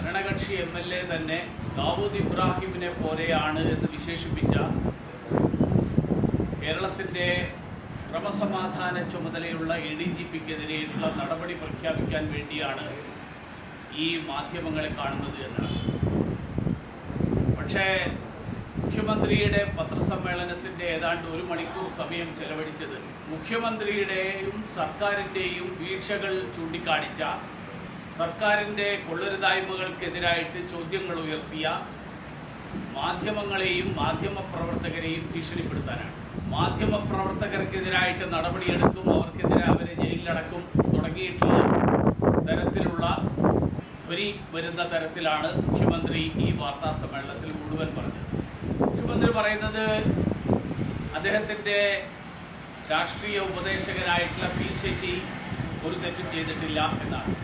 ഭരണകക്ഷി MLA തന്നെ ദാവൂദ് ഇബ്രാഹിമിനെ പോലെയാണ് എന്ന് വിശേഷിപ്പിച്ച കേരളത്തിൻ്റെ ക്രമസമാധാന ചുമതലയുള്ള ADGPക്കെതിരെയുള്ള നടപടി പ്രഖ്യാപിക്കാൻ വേണ്ടിയാണ് ഈ മാധ്യമങ്ങളെ കാണുന്നത് എന്നാണ്. പക്ഷേ മുഖ്യമന്ത്രിയുടെ പത്രസമ്മേളനത്തിൻ്റെ ഏതാണ്ട് 1 മണിക്കൂർ സമയം ചെലവഴിച്ചത് മുഖ്യമന്ത്രിയുടെയും സർക്കാരിൻ്റെയും വീഴ്ചകൾ ചൂണ്ടിക്കാണിച്ച, സർക്കാരിൻ്റെ കൊള്ളരുതായ്മകൾക്കെതിരായിട്ട് ചോദ്യങ്ങൾ ഉയർത്തിയ മാധ്യമങ്ങളെയും മാധ്യമപ്രവർത്തകരെയും ഭീഷണിപ്പെടുത്താനാണ്. മാധ്യമപ്രവർത്തകർക്കെതിരായിട്ട് നടപടിയെടുക്കും, അവർക്കെതിരെ അവരെ ജയിലിലടക്കും തുടങ്ങിയിട്ടുള്ള തരത്തിലുള്ള ധ്വനി വരുന്ന തരത്തിലാണ് മുഖ്യമന്ത്രി ഈ വാർത്താ സമ്മേളനത്തിൽ മുഴുവൻ പറഞ്ഞത്. മുഖ്യമന്ത്രി പറയുന്നത് അദ്ദേഹത്തിൻ്റെ രാഷ്ട്രീയ ഉപദേശകനായിട്ടുള്ള P. ശശി ഒരു തെറ്റും ചെയ്തിട്ടില്ല എന്നാണ്.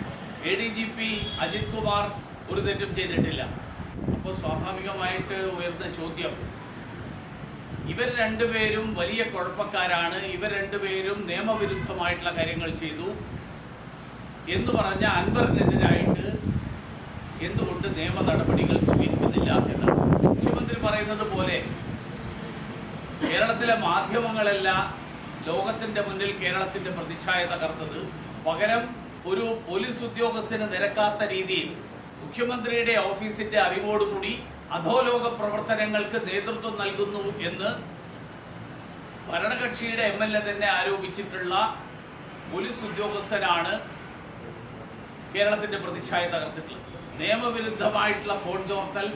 ADGP അജിത് കുമാർ ഒരു തെറ്റും ചെയ്തിട്ടില്ല. അപ്പോൾ സ്വാഭാവികമായിട്ട് ഉയർന്ന ചോദ്യം, ഇവർ രണ്ടുപേരും വലിയ കുഴപ്പക്കാരാണ്, ഇവർ രണ്ടുപേരും നിയമവിരുദ്ധമായിട്ടുള്ള കാര്യങ്ങൾ ചെയ്തു എന്ന് പറഞ്ഞ അൻവറിനെതിരായിട്ട് എന്തുകൊണ്ട് നിയമ നടപടികൾ സ്വീകരിക്കുന്നില്ല എന്നാണ്. മുഖ്യമന്ത്രി പറയുന്നത് പോലെ കേരളത്തിലെ മാധ്യമങ്ങളല്ല ലോകത്തിൻ്റെ മുന്നിൽ കേരളത്തിൻ്റെ പ്രതിച്ഛായ തകർത്തത്. പകരം ഒരു പോലീസ് ഉദ്യോഗസ്ഥന് നിരക്കാത്ത രീതിയിൽ മുഖ്യമന്ത്രിയുടെ ഓഫീസിൻ്റെ അറിവോടുകൂടി അധോലോക പ്രവർത്തനങ്ങൾക്ക് നേതൃത്വം നൽകുന്നു എന്ന് ഭരണകക്ഷിയുടെ MLA തന്നെ ആരോപിച്ചിട്ടുള്ള പോലീസ് ഉദ്യോഗസ്ഥനാണ് കേരളത്തിൻ്റെ പ്രതിച്ഛായ തകർത്തിട്ടുള്ളത്. നിയമവിരുദ്ധമായിട്ടുള്ള ഫോൺ ചോർത്തൽ,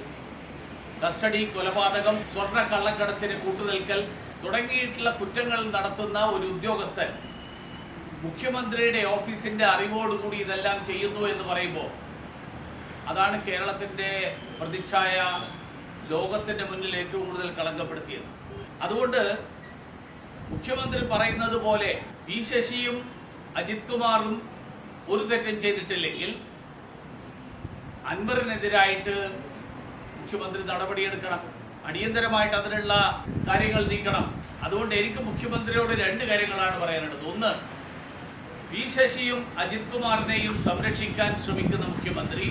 കസ്റ്റഡി കൊലപാതകം, സ്വർണ്ണ കള്ളക്കടത്തിന് കൂട്ടുനിൽക്കൽ തുടങ്ങിയിട്ടുള്ള കുറ്റങ്ങൾ നടത്തുന്ന ഒരു ഉദ്യോഗസ്ഥൻ മുഖ്യമന്ത്രിയുടെ ഓഫീസിൻ്റെ അറിവോടുകൂടി ഇതെല്ലാം ചെയ്യുന്നു എന്ന് പറയുമ്പോൾ അതാണ് കേരളത്തിൻ്റെ പ്രതിച്ഛായ ലോകത്തിൻ്റെ മുന്നിൽ ഏറ്റവും കൂടുതൽ കളങ്കപ്പെടുത്തിയത്. അതുകൊണ്ട് മുഖ്യമന്ത്രി പറയുന്നത് പോലെ P. ശശിയും അജിത് കുമാറും ഒരു തെറ്റും ചെയ്തിട്ടില്ലെങ്കിൽ അൻവറിനെതിരായിട്ട് മുഖ്യമന്ത്രി നടപടിയെടുക്കണം, അടിയന്തരമായിട്ട് അതിനുള്ള കാര്യങ്ങൾ നീക്കണം. അതുകൊണ്ട് എനിക്ക് മുഖ്യമന്ത്രിയോട് 2 കാര്യങ്ങളാണ് പറയാനുള്ളത്. ഒന്ന്, P. ശശിയും അജിത് കുമാറിനെയും സംരക്ഷിക്കാൻ ശ്രമിക്കുന്ന മുഖ്യമന്ത്രി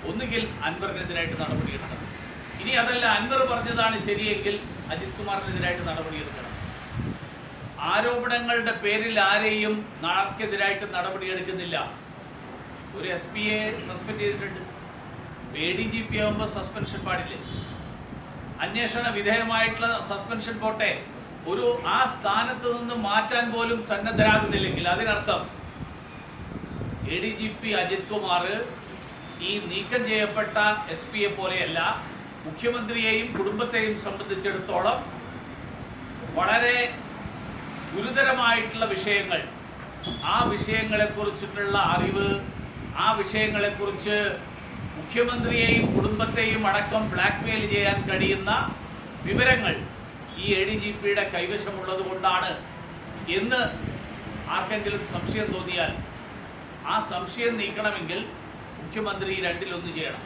ഒന്നുകിൽ അൻവറിനെതിരായിട്ട് നടപടിയെടുക്കണം. ഇനി അതല്ല, അൻവർ പറഞ്ഞതാണ് ശരിയെങ്കിൽ അജിത് കുമാറിനെതിരായിട്ട് നടപടിയെടുക്കണം. ആരോപണങ്ങളുടെ പേരിൽ ആരെയും ആർക്കെതിരായിട്ട് നടപടിയെടുക്കുന്നില്ല. ഒരു SP-യെ സസ്പെൻഡ് ചെയ്തിട്ടുണ്ട്. ADGP ആകുമ്പോൾ സസ്പെൻഷൻ പാടില്ലേ? അന്വേഷണ വിധേയമായിട്ടുള്ള സസ്പെൻഷൻ പോട്ടെ, ആ സ്ഥാനത്ത് നിന്ന് മാറ്റാൻ പോലും സന്നദ്ധരാകുന്നില്ലെങ്കിൽ അതിനർത്ഥം ADGP അജിത് കുമാർ ഈ നീക്കം ചെയ്യപ്പെട്ട SP-യെ പോലെയല്ല. മുഖ്യമന്ത്രിയെയും കുടുംബത്തെയും സംബന്ധിച്ചിടത്തോളം വളരെ ഗുരുതരമായിട്ടുള്ള വിഷയങ്ങൾ, ആ വിഷയങ്ങളെക്കുറിച്ചിട്ടുള്ള അറിവ്, ആ വിഷയങ്ങളെക്കുറിച്ച് മുഖ്യമന്ത്രിയെയും കുടുംബത്തെയും അടക്കം ബ്ലാക്ക്മെയിൽ ചെയ്യാൻ കഴിയുന്ന വിവരങ്ങൾ ഈ ADGPയുടെ കൈവശമുള്ളത് കൊണ്ടാണ് എന്ന് ആർക്കെങ്കിലും സംശയം തോന്നിയാൽ ആ സംശയം നീക്കണമെങ്കിൽ മുഖ്യമന്ത്രി 2-1 ചെയ്യണം.